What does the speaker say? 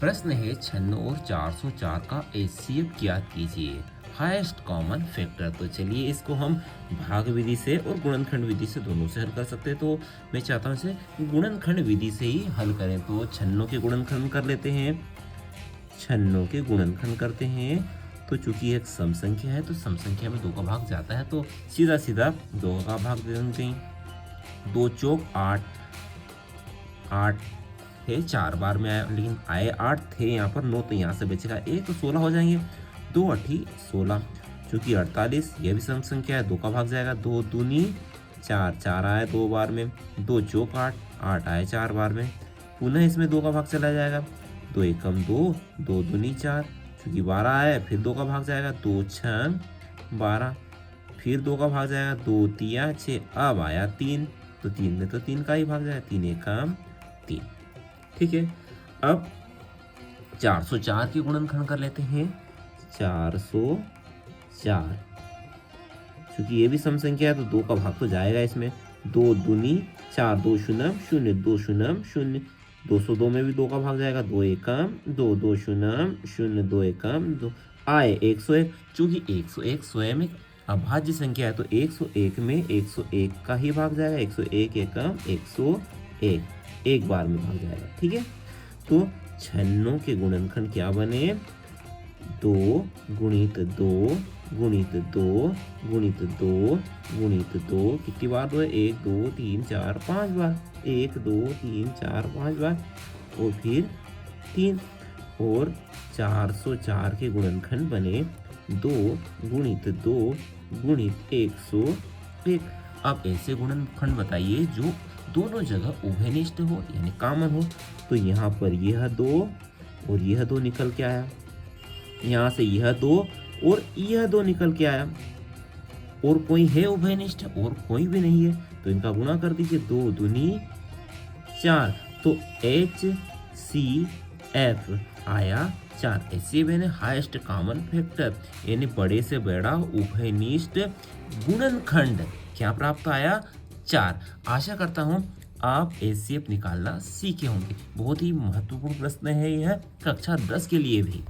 प्रश्न है 96 और 404 का एचसीएफ ज्ञात कीजिए। Highest common factor. तो चलिए इसको हम भाग विधि से और गुणनखंड विधि से दोनों से हल कर सकते हैं। तो मैं चाहता हूँ इसे गुणनखंड विधि से ही हल करें। तो 96 के गुणनखंड कर लेते हैं। 96 के गुणनखंड करते हैं। तो चूंकि एक सम संख्या है तो सम संख्या में 2 का भाग जाता है, तो सीधा सीधा 2 का भाग दे देंगे। 2 चौक 8, 8 थे 4 बार में आया, लेकिन आए 8 थे यहाँ पर 9, तो यहाँ से बचेगा 1, तो 16 हो जाएंगे। 2 8 16, चूँकि 48 यह भी सम संख्या है, 2 का भाग जाएगा। 2 दूनी 4, 4 आया 2 बार में। 2 चौक 8, 8 आए 4 बार में। पुनः इसमें 2 का भाग चला जाएगा। 2 एकम 2, 2 दूनी 4, चूँकि 12 आया फिर 2 का भाग जाएगा। 2 6 12, फिर 2 का भाग जाएगा। 2 3 6, अब आया 3, तो 3 में तो 3 का ही भाग जाएगा। 3 एकम 3। ठीक है, अब 404 के गुणनखंड कर लेते हैं। 404, क्योंकि ये भी सम संख्या है तो 2 का भाग तो जाएगा इसमें। 2 दूनी 4, 2 शून्य 0, 2 शून्य 0, 202 में भी 2 का भाग जाएगा। 2 एकम 2, 2 शून्य 0, 2 एकम 2, आए 101, चूंकि 101 स्वयं एक अभाज्य संख्या है तो 101 में 101 का ही भाग जाएगा। 101 एकम 101, एक बार में भाग जाएगा। ठीक है, तो 96 के गुणनखंड क्या बने? 2 गुणित 2 गुणित 2 गुणित 2 गुणित 2, कितनी बार 2 है? 1 2 3 4 5 बार। 1 2 3 4 5 बार, और फिर 3, और 404 के गुणनखंड बने 2 गुणित 2 गुणित 101। अब ऐसे गुणनखंड बताइए जो दोनों जगह उभयनिष्ठ हो, यानी कॉमन हो। तो यहाँ पर यह 2 और यह 2 निकल के आया, यहाँ से यह 2 और यह 2 निकल के आया, और कोई है उभयनिष्ठ और कोई भी नहीं है, तो इनका गुणा कर दीजिए। 2 दूनी 4, तो HCF आया 4। ऐसे मैंने हाईएस्ट कॉमन फैक्टर, यानी बड़े से बड़ा उभयनिष्ठ गुणनखंड क्या प्राप्त आया? 4। आशा करता हूँ आप एचसीएफ निकालना सीखे होंगे। बहुत ही महत्वपूर्ण प्रश्न है यह, कक्षा 10 के लिए भी।